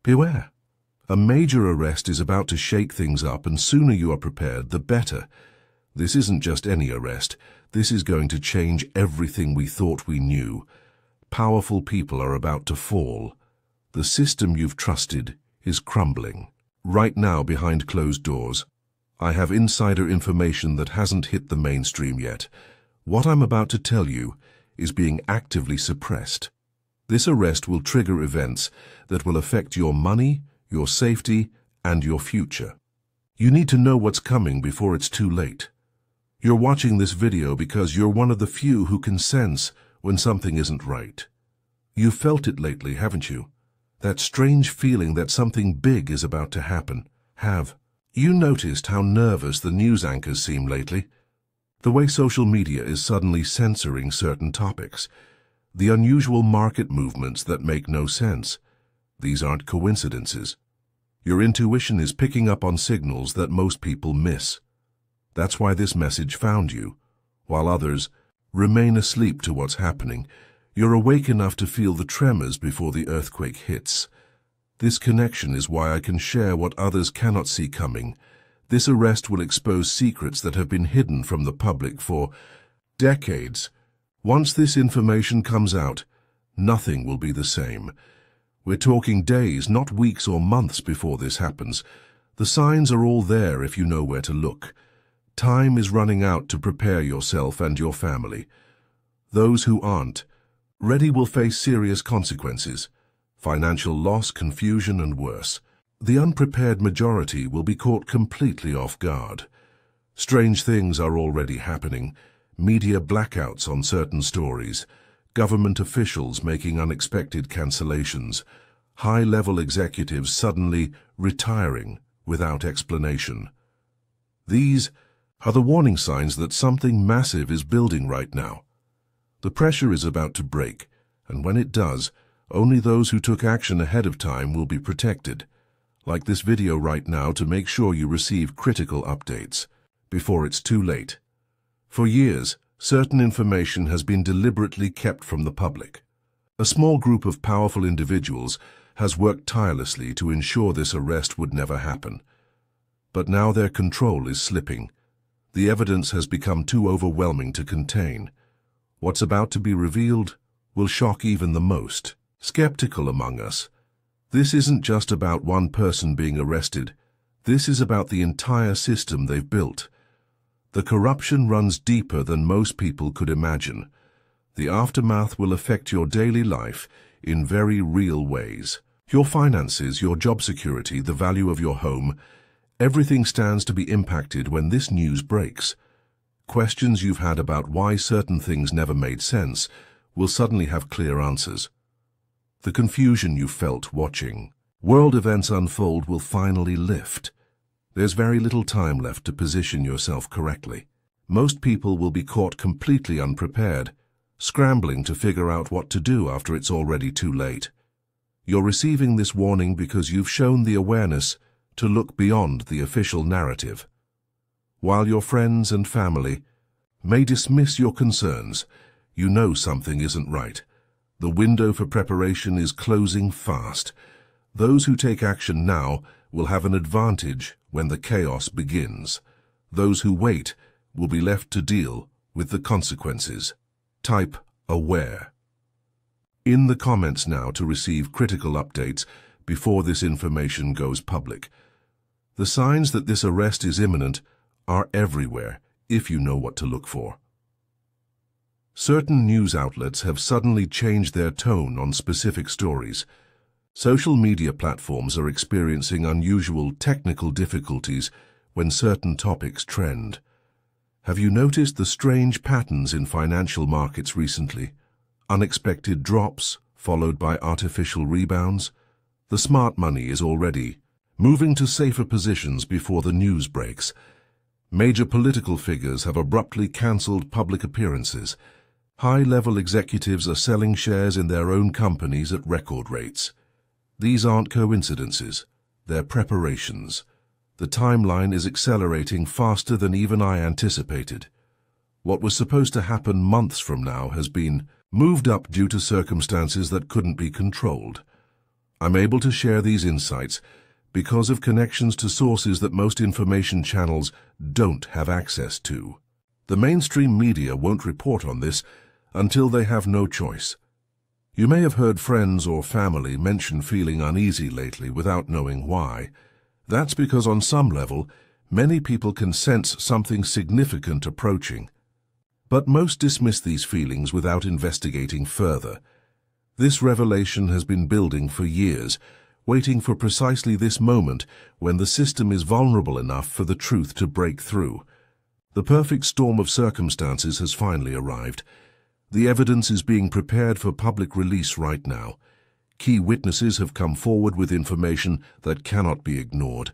Beware. A major arrest is about to shake things up, and sooner you are prepared, the better. This isn't just any arrest. This is going to change everything we thought we knew. Powerful people are about to fall. The system you've trusted is crumbling. Right now, behind closed doors, I have insider information that hasn't hit the mainstream yet. What I'm about to tell you is being actively suppressed. This arrest will trigger events that will affect your money, your safety, and your future. You need to know what's coming before it's too late. You're watching this video because you're one of the few who can sense when something isn't right. You've felt it lately, haven't you? That strange feeling that something big is about to happen. Have you noticed how nervous the news anchors seem lately? The way social media is suddenly censoring certain topics. The unusual market movements that make no sense. These aren't coincidences. Your intuition is picking up on signals that most people miss. That's why this message found you. While others remain asleep to what's happening, you're awake enough to feel the tremors before the earthquake hits. This connection is why I can share what others cannot see coming. This arrest will expose secrets that have been hidden from the public for decades. Once this information comes out, nothing will be the same. We're talking days, not weeks or months before this happens. The signs are all there if you know where to look. Time is running out to prepare yourself and your family. Those who aren't ready will face serious consequences: financial loss, confusion, and worse. The unprepared majority will be caught completely off guard. Strange things are already happening. Media blackouts on certain stories, government officials making unexpected cancellations, high-level executives suddenly retiring without explanation. These are the warning signs that something massive is building right now. The pressure is about to break, and when it does, only those who took action ahead of time will be protected. Like this video right now, to make sure you receive critical updates before it's too late. For years, certain information has been deliberately kept from the public. A small group of powerful individuals has worked tirelessly to ensure this arrest would never happen. But now their control is slipping. The evidence has become too overwhelming to contain. What's about to be revealed will shock even the most skeptical among us. This isn't just about one person being arrested. This is about the entire system they've built. The corruption runs deeper than most people could imagine. The aftermath will affect your daily life in very real ways. Your finances, your job security, the value of your home, everything stands to be impacted when this news breaks. Questions you've had about why certain things never made sense will suddenly have clear answers. The confusion you felt watching world events unfold will finally lift. There's very little time left to position yourself correctly. Most people will be caught completely unprepared, scrambling to figure out what to do after it's already too late. You're receiving this warning because you've shown the awareness to look beyond the official narrative. While your friends and family may dismiss your concerns, you know something isn't right. The window for preparation is closing fast. Those who take action now will have an advantage when the chaos begins. Those who wait will be left to deal with the consequences. Type AWARE in the comments now to receive critical updates before this information goes public. The signs that this arrest is imminent are everywhere if you know what to look for. Certain news outlets have suddenly changed their tone on specific stories. Social media platforms are experiencing unusual technical difficulties when certain topics trend. Have you noticed the strange patterns in financial markets recently? Unexpected drops, followed by artificial rebounds? The smart money is already moving to safer positions before the news breaks. Major political figures have abruptly cancelled public appearances. High-level executives are selling shares in their own companies at record rates. These aren't coincidences, they're preparations. The timeline is accelerating faster than even I anticipated. What was supposed to happen months from now has been moved up due to circumstances that couldn't be controlled. I'm able to share these insights because of connections to sources that most information channels don't have access to. The mainstream media won't report on this until they have no choice. You may have heard friends or family mention feeling uneasy lately without knowing why. That's because on some level, many people can sense something significant approaching. But most dismiss these feelings without investigating further. This revelation has been building for years, waiting for precisely this moment when the system is vulnerable enough for the truth to break through. The perfect storm of circumstances has finally arrived. The evidence is being prepared for public release right now. Key witnesses have come forward with information that cannot be ignored.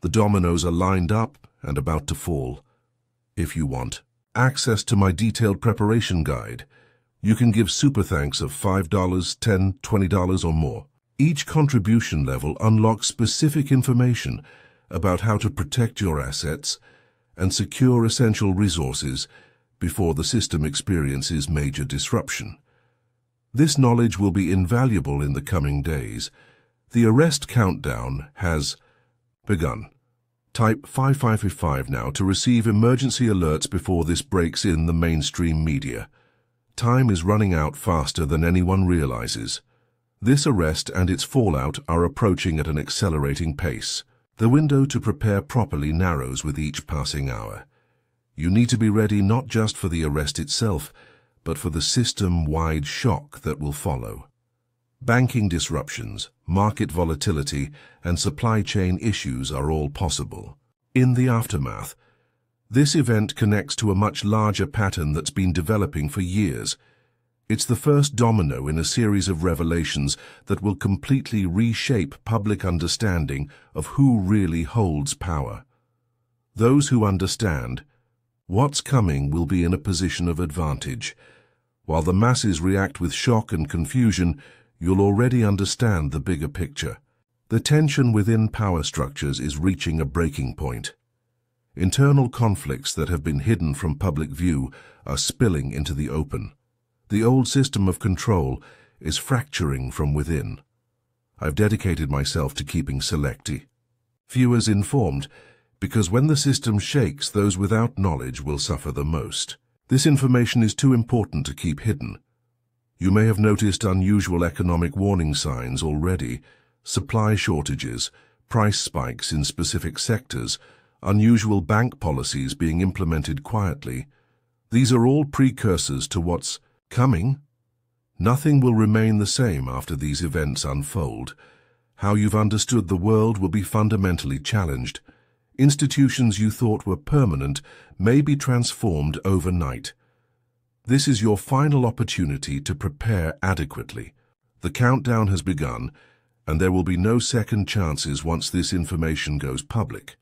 The dominoes are lined up and about to fall. If you want access to my detailed preparation guide, you can give super thanks of $5, $10, $20 or more. Each contribution level unlocks specific information about how to protect your assets and secure essential resources before the system experiences major disruption. This knowledge will be invaluable in the coming days. The arrest countdown has begun. Type 5555 now to receive emergency alerts before this breaks in the mainstream media. Time is running out faster than anyone realizes. This arrest and its fallout are approaching at an accelerating pace. The window to prepare properly narrows with each passing hour. You need to be ready not just for the arrest itself, but for the system-wide shock that will follow. Banking disruptions, market volatility, and supply chain issues are all possible. In the aftermath, this event connects to a much larger pattern that's been developing for years. It's the first domino in a series of revelations that will completely reshape public understanding of who really holds power. Those who understand what's coming will be in a position of advantage. While the masses react with shock and confusion, you'll already understand the bigger picture. The tension within power structures is reaching a breaking point. Internal conflicts that have been hidden from public view are spilling into the open. The old system of control is fracturing from within. I've dedicated myself to keeping viewers informed, because when the system shakes, those without knowledge will suffer the most. This information is too important to keep hidden. You may have noticed unusual economic warning signs already: supply shortages, price spikes in specific sectors, unusual bank policies being implemented quietly. These are all precursors to what's coming. Nothing will remain the same after these events unfold. How you've understood the world will be fundamentally challenged. Institutions you thought were permanent may be transformed overnight. This is your final opportunity to prepare adequately. The countdown has begun, and there will be no second chances once this information goes public.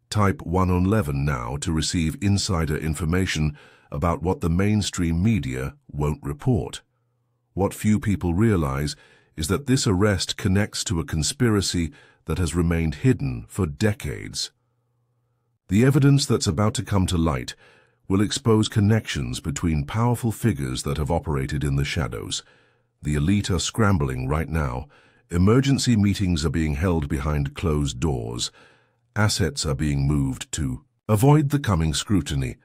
Type 111 now to receive insider information about what the mainstream media won't report. What few people realize is that this arrest connects to a conspiracy that has remained hidden for decades. The evidence that's about to come to light will expose connections between powerful figures that have operated in the shadows. The elite are scrambling right now. Emergency meetings are being held behind closed doors. Assets are being moved to avoid the coming scrutiny.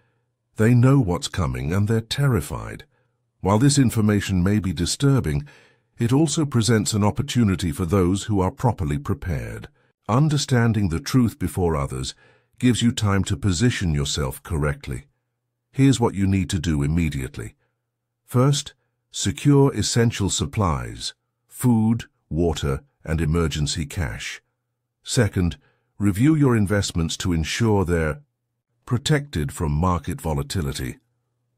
They know what's coming and they're terrified. While this information may be disturbing, it also presents an opportunity for those who are properly prepared. Understanding the truth before others gives you time to position yourself correctly. Here's what you need to do immediately. First, secure essential supplies: food, water, and emergency cash. Second, review your investments to ensure they're protected from market volatility.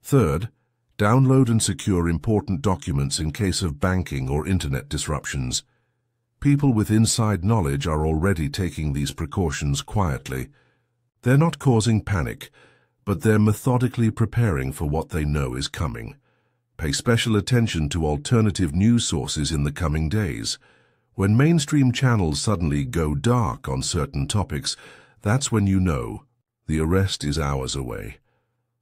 Third, download and secure important documents in case of banking or internet disruptions. People with inside knowledge are already taking these precautions quietly. They're not causing panic, but they're methodically preparing for what they know is coming. Pay special attention to alternative news sources in the coming days. When mainstream channels suddenly go dark on certain topics, that's when you know the arrest is hours away.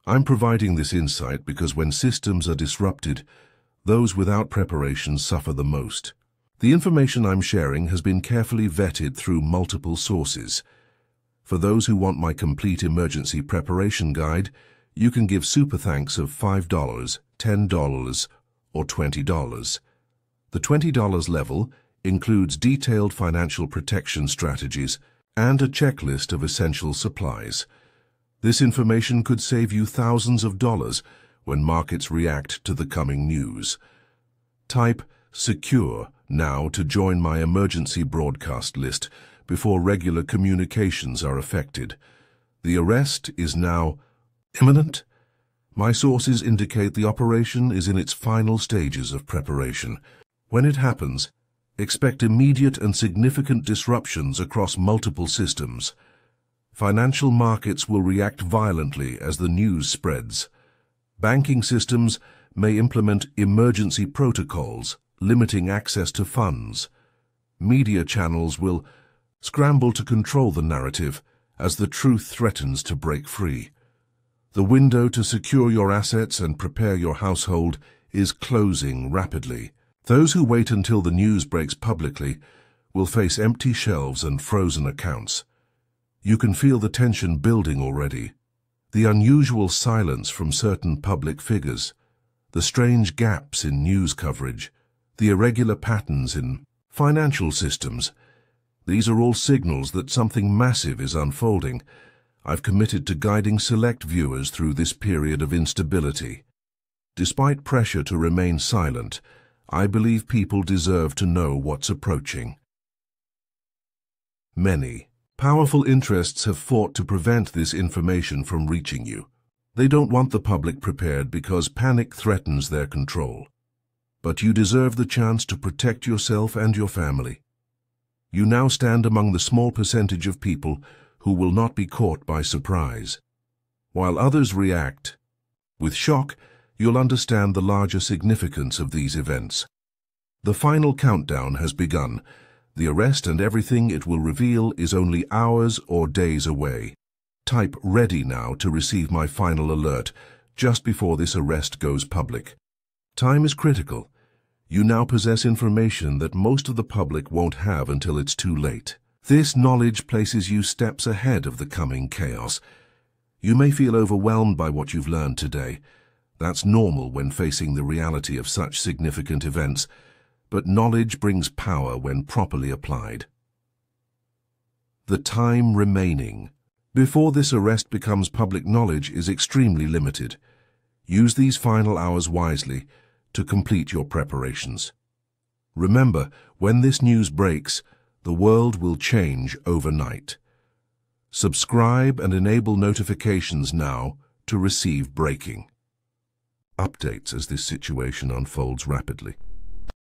I'm providing this insight because when systems are disrupted, those without preparation suffer the most. The information I'm sharing has been carefully vetted through multiple sources. For those who want my complete emergency preparation guide, you can give super thanks of $5, $10, or $20. The $20 level includes detailed financial protection strategies and a checklist of essential supplies. This information could save you thousands of dollars when markets react to the coming news. Type "Secure" now to join my emergency broadcast list before regular communications are affected. The arrest is now imminent. My sources indicate the operation is in its final stages of preparation. When it happens, expect immediate and significant disruptions across multiple systems. Financial markets will react violently as the news spreads. Banking systems may implement emergency protocols, limiting access to funds. Media channels will scramble to control the narrative as the truth threatens to break free. The window to secure your assets and prepare your household is closing rapidly. Those who wait until the news breaks publicly will face empty shelves and frozen accounts. You can feel the tension building already. The unusual silence from certain public figures, the strange gaps in news coverage, the irregular patterns in financial systems. These are all signals that something massive is unfolding. I've committed to guiding select viewers through this period of instability. Despite pressure to remain silent, I believe people deserve to know what's approaching. Many powerful interests have fought to prevent this information from reaching you. They don't want the public prepared because panic threatens their control. But you deserve the chance to protect yourself and your family. You now stand among the small percentage of people who will not be caught by surprise. While others react with shock, you'll understand the larger significance of these events. The final countdown has begun. The arrest and everything it will reveal is only hours or days away. Type "Ready" now to receive my final alert just before this arrest goes public. Time is critical. You now possess information that most of the public won't have until it's too late. This knowledge places you steps ahead of the coming chaos. You may feel overwhelmed by what you've learned today. That's normal when facing the reality of such significant events, but knowledge brings power when properly applied. The time remaining before this arrest becomes public knowledge is extremely limited. Use these final hours wisely to complete your preparations. Remember, when this news breaks, the world will change overnight. Subscribe and enable notifications now to receive breaking updates as this situation unfolds rapidly.